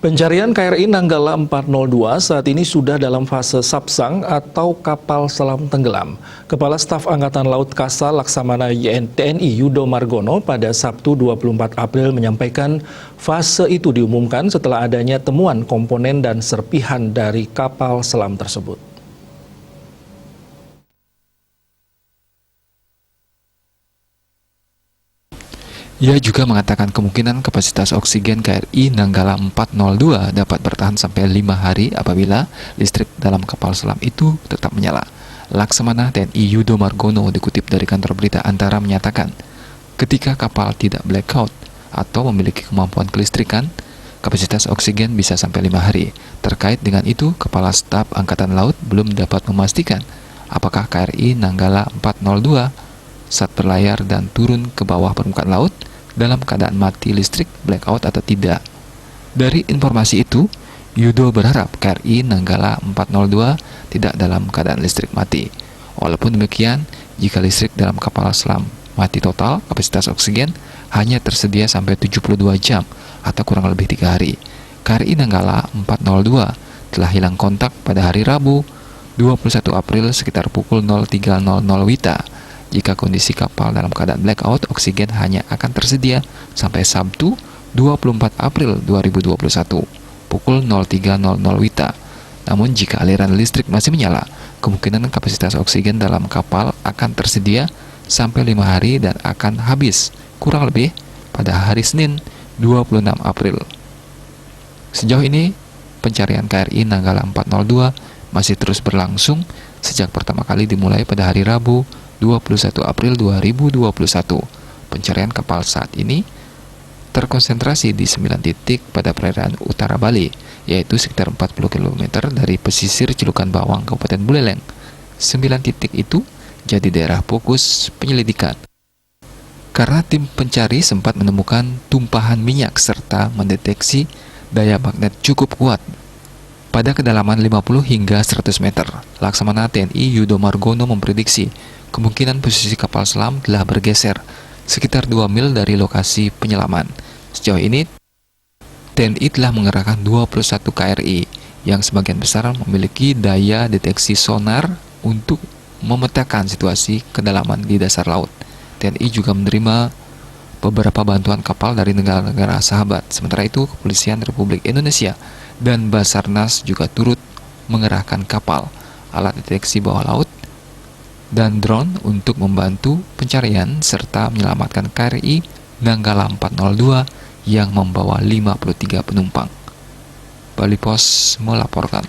Pencarian KRI Nanggala 402 saat ini sudah dalam fase sapsang atau kapal selam tenggelam. Kepala Staf Angkatan Laut Kasal Laksamana TNI Yudo Margono pada Sabtu 24 April menyampaikan fase itu diumumkan setelah adanya temuan komponen dan serpihan dari kapal selam tersebut. Ia juga mengatakan kemungkinan kapasitas oksigen KRI Nanggala 402 dapat bertahan sampai 5 hari apabila listrik dalam kapal selam itu tetap menyala. Laksamana TNI Yudo Margono dikutip dari kantor berita Antara menyatakan, ketika kapal tidak blackout atau memiliki kemampuan kelistrikan, kapasitas oksigen bisa sampai 5 hari. Terkait dengan itu, Kepala Staf Angkatan Laut belum dapat memastikan apakah KRI Nanggala 402 saat berlayar dan turun ke bawah permukaan laut dalam keadaan mati listrik, blackout atau tidak. Dari informasi itu, Yudo berharap KRI Nanggala 402 tidak dalam keadaan listrik mati. Walaupun demikian, jika listrik dalam kapal selam mati total, kapasitas oksigen hanya tersedia sampai 72 jam atau kurang lebih 3 hari. KRI Nanggala 402 telah hilang kontak pada hari Rabu 21 April sekitar pukul 03.00 WITA. Jika kondisi kapal dalam keadaan blackout, oksigen hanya akan tersedia sampai Sabtu 24 April 2021 pukul 03.00 WITA. Namun jika aliran listrik masih menyala, kemungkinan kapasitas oksigen dalam kapal akan tersedia sampai 5 hari dan akan habis kurang lebih pada hari Senin 26 April. Sejauh ini, pencarian KRI Nanggala 402 masih terus berlangsung sejak pertama kali dimulai pada hari Rabu 21 April 2021. Pencarian kapal saat ini terkonsentrasi di 9 titik pada perairan utara Bali, yaitu sekitar 40 km dari pesisir Celukan Bawang, Kabupaten Buleleng. 9 titik itu jadi daerah fokus penyelidikan. Karena tim pencari sempat menemukan tumpahan minyak serta mendeteksi daya magnet cukup kuat pada kedalaman 50 hingga 100 meter. Laksamana TNI Yudo Margono memprediksi kemungkinan posisi kapal selam telah bergeser sekitar 2 mil dari lokasi penyelaman. Sejauh ini, TNI telah mengerahkan 21 KRI yang sebagian besar memiliki daya deteksi sonar untuk memetakan situasi kedalaman di dasar laut. TNI juga menerima beberapa bantuan kapal dari negara-negara sahabat. Sementara itu, Kepolisian Republik Indonesia dan Basarnas juga turut mengerahkan kapal, alat deteksi bawah laut, dan drone untuk membantu pencarian serta menyelamatkan KRI Nanggala 402 yang membawa 53 penumpang. Bali Pos melaporkan.